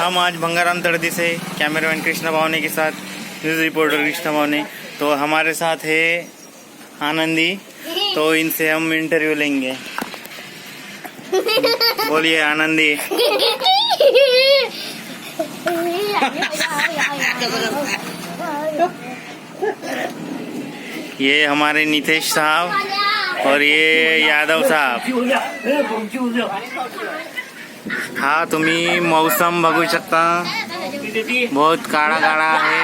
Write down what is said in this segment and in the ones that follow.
हम आज भंगाराम तड़दी से कैमरामैन कृष्णा भावने के साथ news reporter Krishna भावने, तो हमारे साथ है आनंदी, तो इनसे हम इंटरव्यू लेंगे। बोलिए आनंदी। ये हमारे नितेश साहब और ये यादव साहब। हा तुम्ही मौसम बघू शकता, बहुत काळा काळा आहे,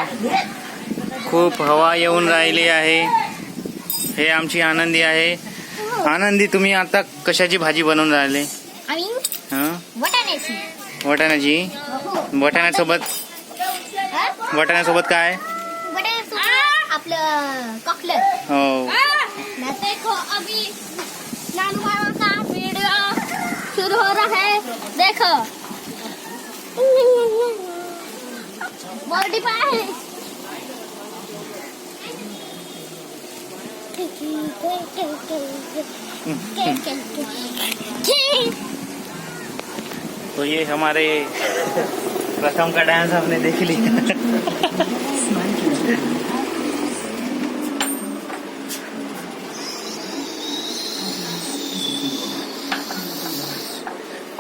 खूप हवा येऊन राहिली आहे। हे आमची आनंदी आहे। आनंदी, तुम्ही आता कशाची भाजी बनवून राहिले? वाटाण्याची। वाटाण्यासोबत काय? आपलं कॉकलेट। हो। देखो अभी नानू मामा का वीडियो शुरू हो रहा है, देखो बॉडी पाए। तो ये हमारे प्रथम का डांस हमने देख लिया।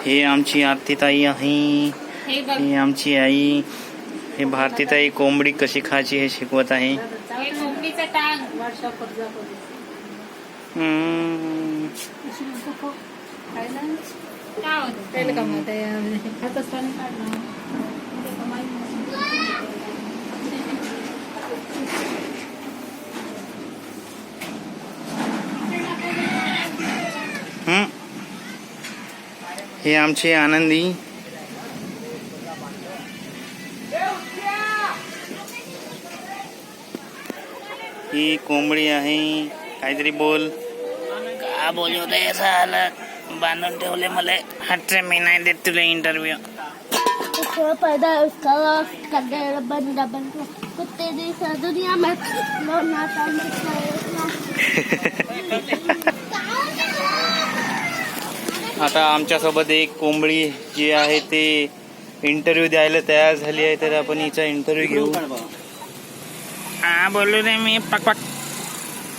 हे आमची आरतीताई आहे, हे आमची आई, हे भारतीताई कोंबडी कशी खायची हे शिकवत आहे। हे आमचे आनंदी। ही कोंबडी आहे। काहीतरी बोल। का बोलू दे, असं बांधून ठेवले मला। हटरे, मी नाही देत तुला इंटरव्ह्यू। पैदा उसका बंदा बन कुत्ते जैसा दुनिया में आता आमच्यासोबत एक कोंबडी जी आहे ते इंटरव्ह्यू द्यायला तयार झाली आहे, तर आपण हिचा इंटरव्ह्यू घेऊ। हा बोलू रे मी। पक पक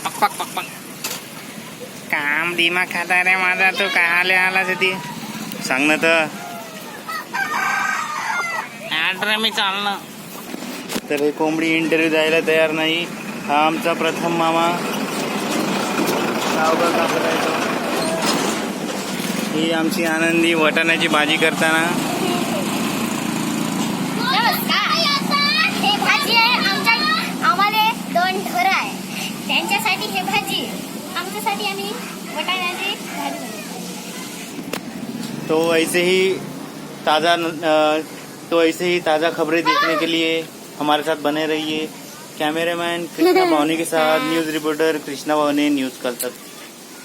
पक पक पक पक। काम दिमाग खाता रे माझा, तू काय आला ती सांग ना। तर मी चालणं। तर हे कोंबडी इंटरव्ह्यू द्यायला तयार नाही। हा आमचा प्रथम मामा। ही आमची आनंदी वाटाण्याची भाजी करताना। हे भाजी आहे आम्हाला 2 ढोर आहे, त्यांच्यासाठी हे भाजी, आमच्यासाठी आम्ही वाटाण्याची भाजी बनवतो। तो ऐसे ही ताज़ा खबरें देखने के लिए हमारे साथ बने रहिए। कैमरामैन कृष्णा भावने के साथ न्यूज़ रिपोर्टर कृष्णा भावने, न्यूज़ कल तक।